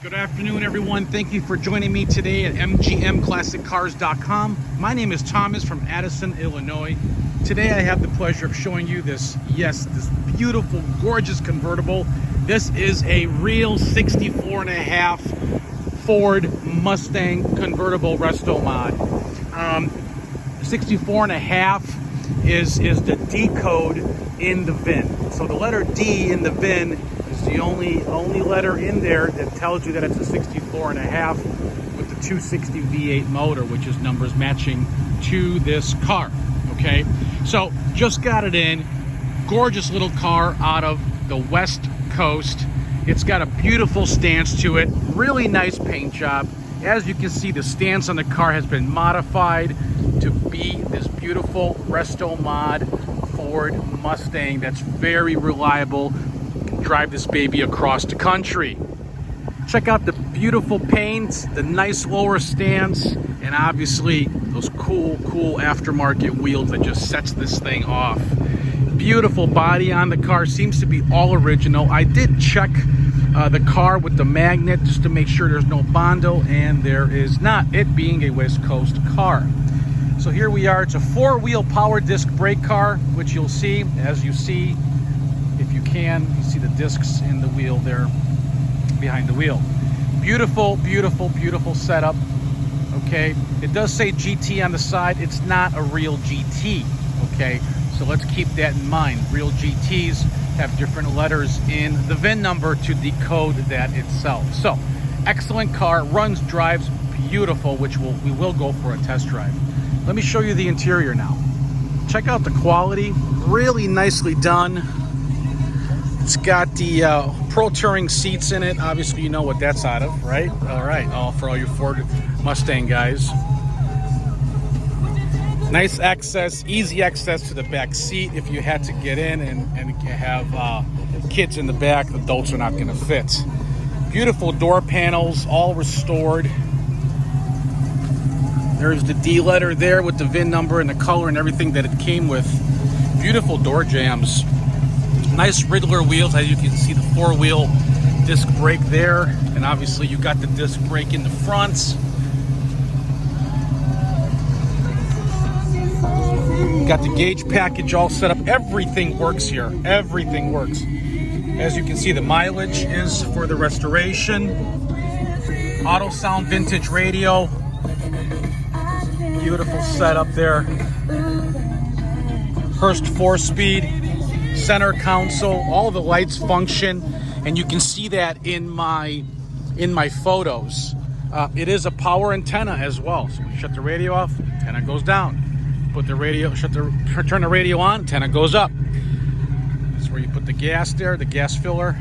Good afternoon, everyone. Thank you for joining me today at mgmclassiccars.com. My name is Thomas from Addison, Illinois. Today I have the pleasure of showing you this beautiful, gorgeous convertible. This is a real 64.5 Ford Mustang convertible resto mod. 64.5 is the D code in the VIN. So the letter D in the VIN is the only letter in there that tells you that it's a 64.5 with the 260 V8 motor, which is numbers matching to this car. Okay, so just got it in. Gorgeous little car out of the West Coast. It's got a beautiful stance to it, really nice paint job. As you can see, the stance on the car has been modified to be this beautiful resto mod Ford Mustang that's very reliable. Drive this baby across the country. Check out the beautiful paint, the nice lower stance, and obviously those cool aftermarket wheels that just sets this thing off. Beautiful body on the car, seems to be all original. I did check the car with the magnet just to make sure there's no Bondo, and there is not, it being a West Coast car. So here we are. It's a four-wheel power disc brake car, which you'll see, as you see, if you can, you see the discs in the wheel there behind the wheel. Beautiful setup. Okay, it does say GT on the side. It's not a real GT. Okay, so let's keep that in mind. Real GTs have different letters in the VIN number to decode that itself. So excellent car, runs, drives beautiful, which we will go for a test drive. Let me show you the interior now. Check out the quality, really nicely done. It's got the Pro Touring seats in it. Obviously, you know what that's out of, right? All right, for all you Ford Mustang guys. Nice access, easy access to the back seat if you had to get in and have kids in the back. Adults are not going to fit. Beautiful door panels, all restored. There's the D letter there with the VIN number and the color and everything that it came with. Beautiful door jambs. Nice Riddler wheels, as you can see, the four-wheel disc brake there. And obviously you got the disc brake in the front. Got the gauge package all set up. Everything works here. Everything works. As you can see, the mileage is for the restoration. Auto sound vintage radio. Beautiful setup there. Hurst 4-speed, center console, all the lights function, and you can see that in my photos. It is a power antenna as well. So when you shut the radio off, antenna goes down. Put the radio, turn the radio on, antenna goes up. That's where you put the gas there, the gas filler.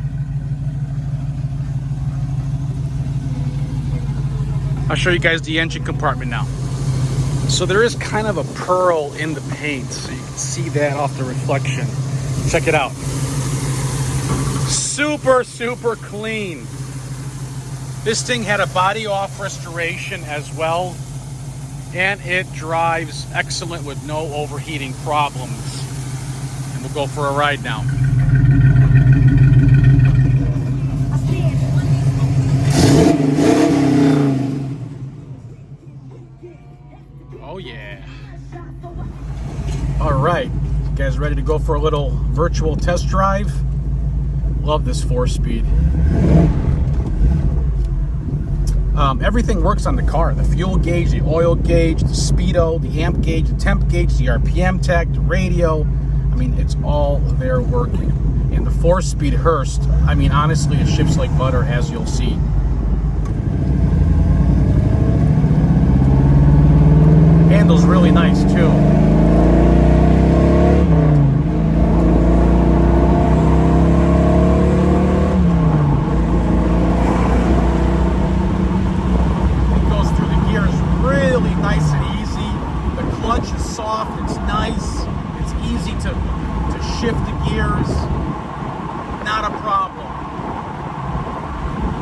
I'll show you guys the engine compartment now. So there is kind of a pearl in the paint, so you can see that off the reflection. Check it out. Super clean. This thing had a body off restoration as well, and it drives excellent with no overheating problems. And we'll go for a ride now. Oh yeah. All right, you guys ready to go for a little virtual test drive? Love this 4-speed. Everything works on the car. The fuel gauge, the oil gauge, the speedo, the amp gauge, the temp gauge, the RPM tech, the radio. I mean, it's all there working. And the 4-speed Hurst, I mean, honestly, it ships like butter, as you'll see. Handles really nice too. It goes through the gears really nice and easy. The clutch is soft, it's nice. It's easy to shift the gears. Not a problem.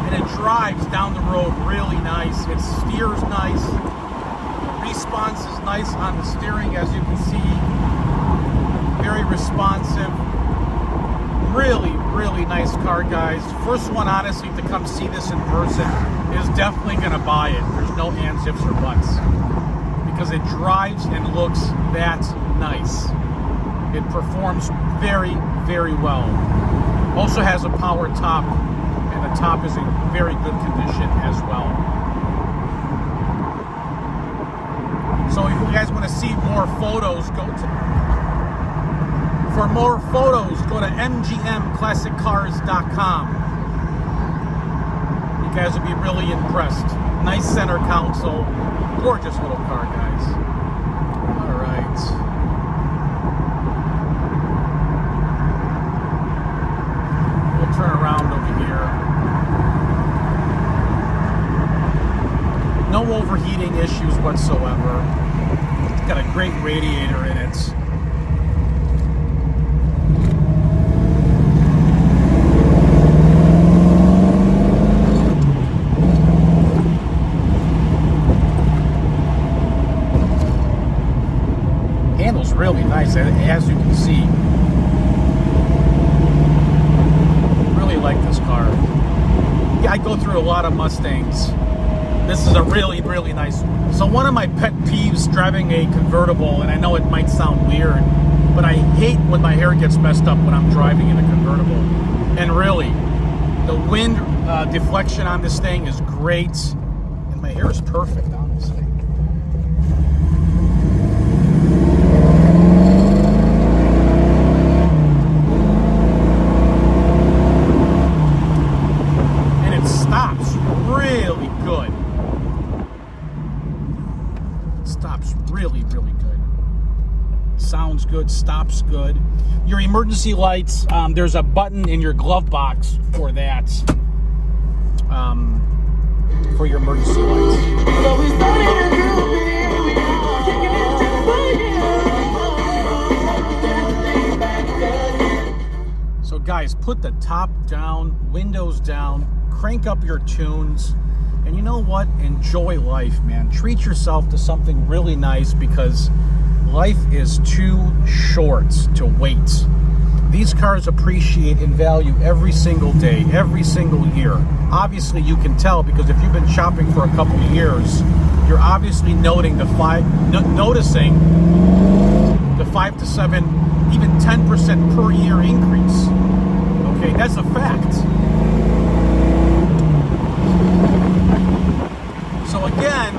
And it drives down the road really nice. It steers nice. Response is nice on the steering, as you can see. Very responsive. Really really nice car, guys. First one, honestly, to come see this in person is definitely going to buy it. There's no ands, ifs, or buts. Because it drives and looks that nice. It performs very, very well. Also has a power top, and the top is in very good condition as well. So if you guys want to see more photos, for more photos, go to mgmclassiccars.com. You guys will be really impressed. Nice center console. Gorgeous little car, guys. All right. We'll turn around over here. No overheating issues whatsoever. It's got a great radiator in it. Handles really nice, as you can see. Really like this car. Yeah, I go through a lot of Mustangs. This is a really, really nice one. So one of my pet peeves driving a convertible, and I know it might sound weird, but I hate when my hair gets messed up when I'm driving in a convertible. And really, the wind deflection on this thing is great, and my hair is perfect, honestly. And it stops really good. Stops really, really good. Sounds good, stops good. Your emergency lights, there's a button in your glove box for that, for your emergency lights. So guys, put the top down, windows down, crank up your tunes. And you know what? Enjoy life, man. Treat yourself to something really nice, because life is too short to wait. These cars appreciate in value every single day, every single year. Obviously, you can tell, because if you've been shopping for a couple of years, you're obviously noticing the 5 to 7, even 10% per year increase. Okay, that's a fact. So again,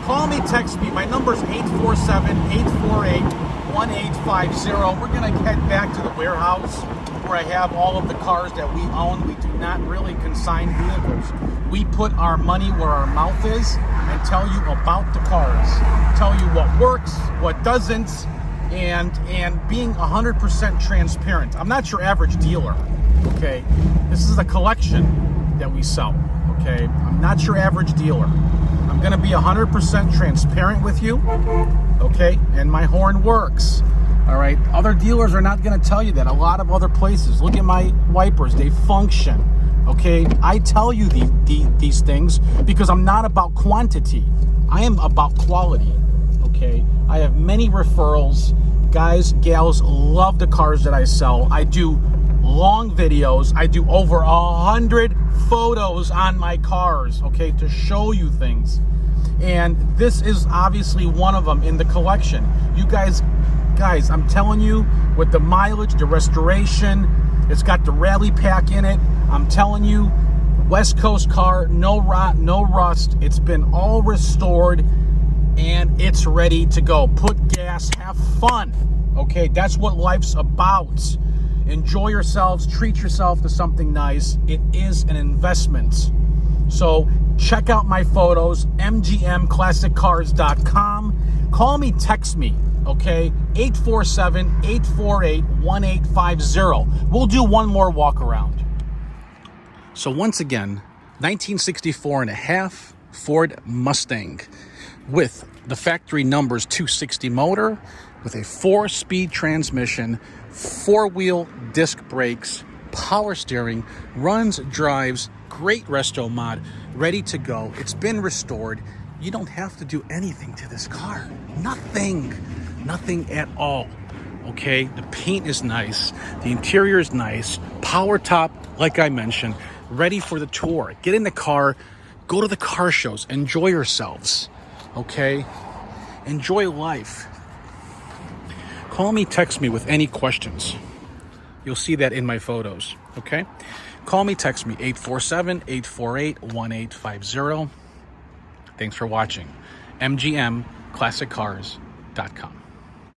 call me, text me. My number's 847-848-1850. We're going to head back to the warehouse where I have all of the cars that we own. We do not really consign vehicles. We put our money where our mouth is and tell you about the cars. Tell you what works, what doesn't, and being 100% transparent. I'm not your average dealer, okay? This is a collection that we sell. Okay, I'm not your average dealer. I'm going to be 100% transparent with you, okay? And my horn works, all right? Other dealers are not going to tell you that. A lot of other places, look at my wipers, they function, okay? I tell you these things because I'm not about quantity. I am about quality, okay? I have many referrals. Guys, gals love the cars that I sell. I do long videos. I do over 100 photos on my cars, okay, to show you things. And this is obviously one of them in the collection. You guys, I'm telling you, with the mileage, the restoration, it's got the rally pack in it. I'm telling you, West Coast car, no rot, no rust. It's been all restored, and it's ready to go. Put gas, have fun, okay? That's what life's about. Enjoy yourselves, treat yourself to something nice. It is an investment. So check out my photos, mgmclassiccars.com. Call me, text me, okay? 847-848-1850. We'll do one more walk around. So once again, 1964 and a half Ford Mustang with the factory numbers 260 motor, with a 4-speed transmission, 4-wheel disc brakes, power steering, runs, drives, great resto mod, ready to go. It's been restored. You don't have to do anything to this car. Nothing at all. okay? The paint is nice. The interior is nice. Power top, like I mentioned. Ready for the tour. Get in the car. Go to the car shows. Enjoy yourselves, okay? Enjoy life. Call me, text me with any questions. You'll see that in my photos, okay? Call me, text me, 847-848-1850. Thanks for watching. MGMClassicCars.com.